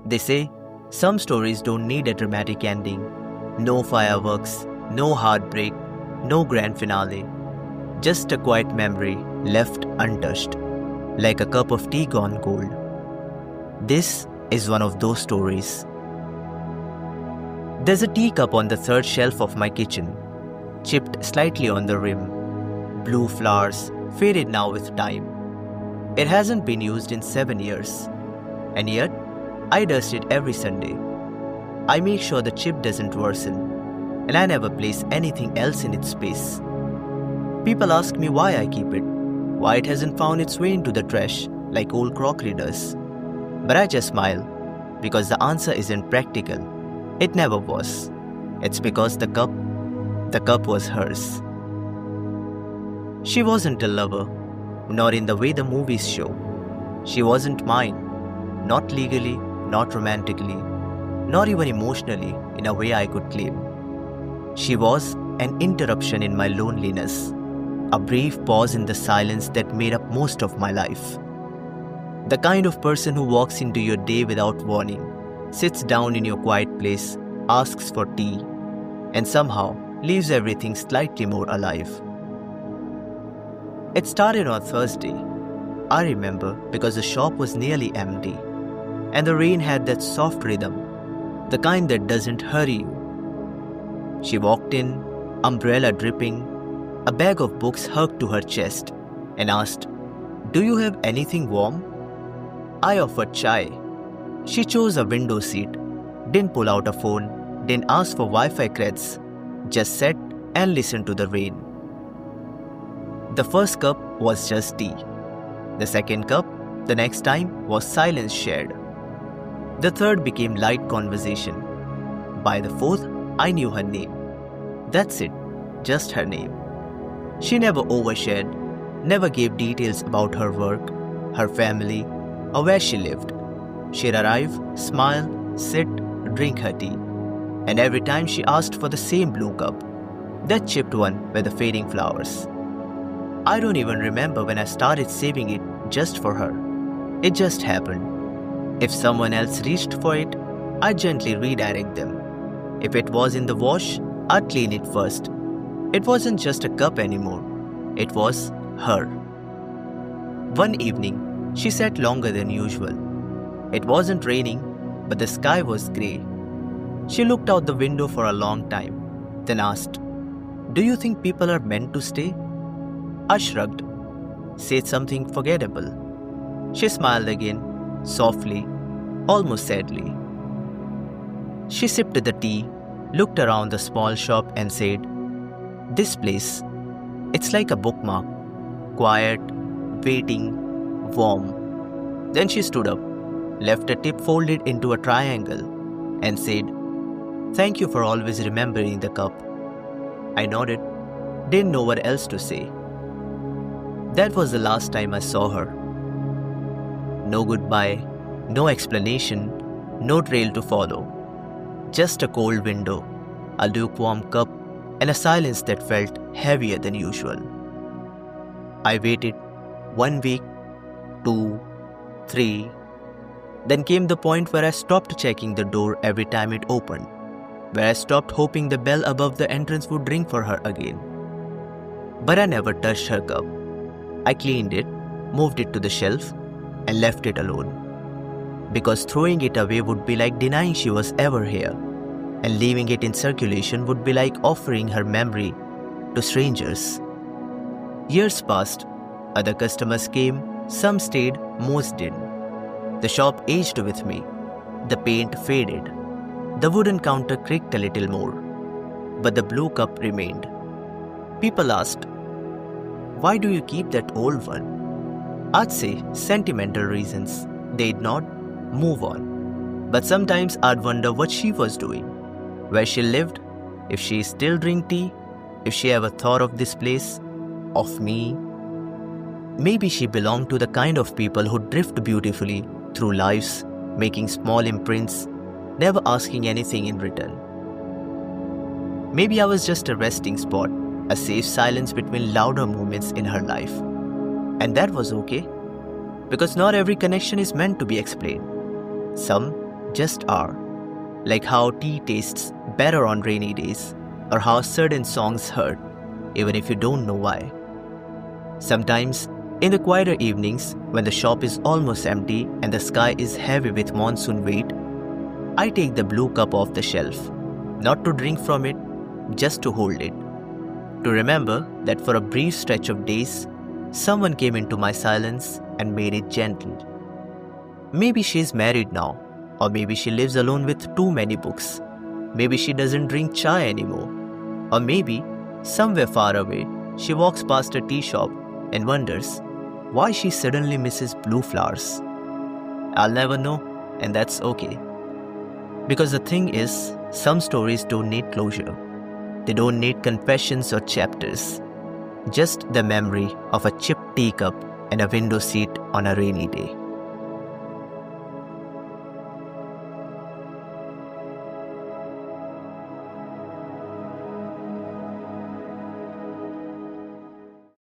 They say some stories don't need a dramatic ending. No fireworks, no heartbreak, no grand finale. Just a quiet memory left untouched, like a cup of tea gone cold. This is one of those stories. There's a teacup on the third shelf of my kitchen, chipped slightly on the rim. Blue flowers, faded now with time. It hasn't been used in 7 years. And yet, I dust it every Sunday. I make sure the chip doesn't worsen, and I never place anything else in its space. People ask me why I keep it, why it hasn't found its way into the trash like old crockery does. But I just smile, because the answer isn't practical. It never was. It's because the cup was hers. She wasn't a lover, not in the way the movies show. She wasn't mine, not legally, not romantically, not even emotionally in a way I could claim. She was an interruption in my loneliness, a brief pause in the silence that made up most of my life. The kind of person who walks into your day without warning, sits down in your quiet place, asks for tea, and somehow leaves everything slightly more alive. It started on Thursday. I remember because the shop was nearly empty, and the rain had that soft rhythm, the kind that doesn't hurry you. She walked in, umbrella dripping, a bag of books hugged to her chest, and asked, "Do you have anything warm?" I offered chai. She chose a window seat, didn't pull out a phone, didn't ask for Wi-Fi creds, just sat and listened to the rain. The first cup was just tea. The second cup, the next time, was silence shared. The third became light conversation. By the fourth, I knew her name. That's it, just her name. She never overshared, never gave details about her work, her family, or where she lived. She'd arrive, smile, sit, drink her tea. And every time she asked for the same blue cup, that chipped one with the fading flowers. I don't even remember when I started saving it just for her. It just happened. If someone else reached for it, I'd gently redirect them. If it was in the wash, I'd clean it first. It wasn't just a cup anymore. It was her. One evening, she sat longer than usual. It wasn't raining, but the sky was grey. She looked out the window for a long time, then asked, "Do you think people are meant to stay?" I shrugged, said something forgettable. She smiled again, softly, almost sadly. She sipped the tea, looked around the small shop and said, "This place, it's like a bookmark, quiet, waiting, warm." Then she stood up, left a tip folded into a triangle, and said, "Thank you for always remembering the cup." I nodded, didn't know what else to say. That was the last time I saw her. No goodbye, no explanation, no trail to follow. Just a cold window, a lukewarm cup, and a silence that felt heavier than usual. I waited 1 week, 2, 3. Then came the point where I stopped checking the door every time it opened, where I stopped hoping the bell above the entrance would ring for her again. But I never touched her cup. I cleaned it, moved it to the shelf, and left it alone. Because throwing it away would be like denying she was ever here, and leaving it in circulation would be like offering her memory to strangers. Years passed, other customers came, some stayed, most didn't. The shop aged with me. The paint faded. The wooden counter creaked a little more. But the blue cup remained. People asked, "Why do you keep that old one?" I'd say sentimental reasons. They'd nod, move on. But sometimes I'd wonder what she was doing, where she lived, if she still drank tea, if she ever thought of this place, of me. Maybe she belonged to the kind of people who drift beautifully through lives, making small imprints, never asking anything in return. Maybe I was just a resting spot, a safe silence between louder moments in her life. And that was okay, because not every connection is meant to be explained. Some just are. Like how tea tastes better on rainy days, or how certain songs hurt, even if you don't know why. Sometimes, in the quieter evenings, when the shop is almost empty and the sky is heavy with monsoon weight, I take the blue cup off the shelf, not to drink from it, just to hold it. To remember that for a brief stretch of days, someone came into my silence and made it gentle. Maybe she's married now, or maybe she lives alone with too many books. Maybe she doesn't drink chai anymore. Or maybe, somewhere far away, she walks past a tea shop and wonders why she suddenly misses blue flowers. I'll never know, and that's okay. Because the thing is, some stories don't need closure. They don't need confessions or chapters. Just the memory of a chipped teacup and a window seat on a rainy day.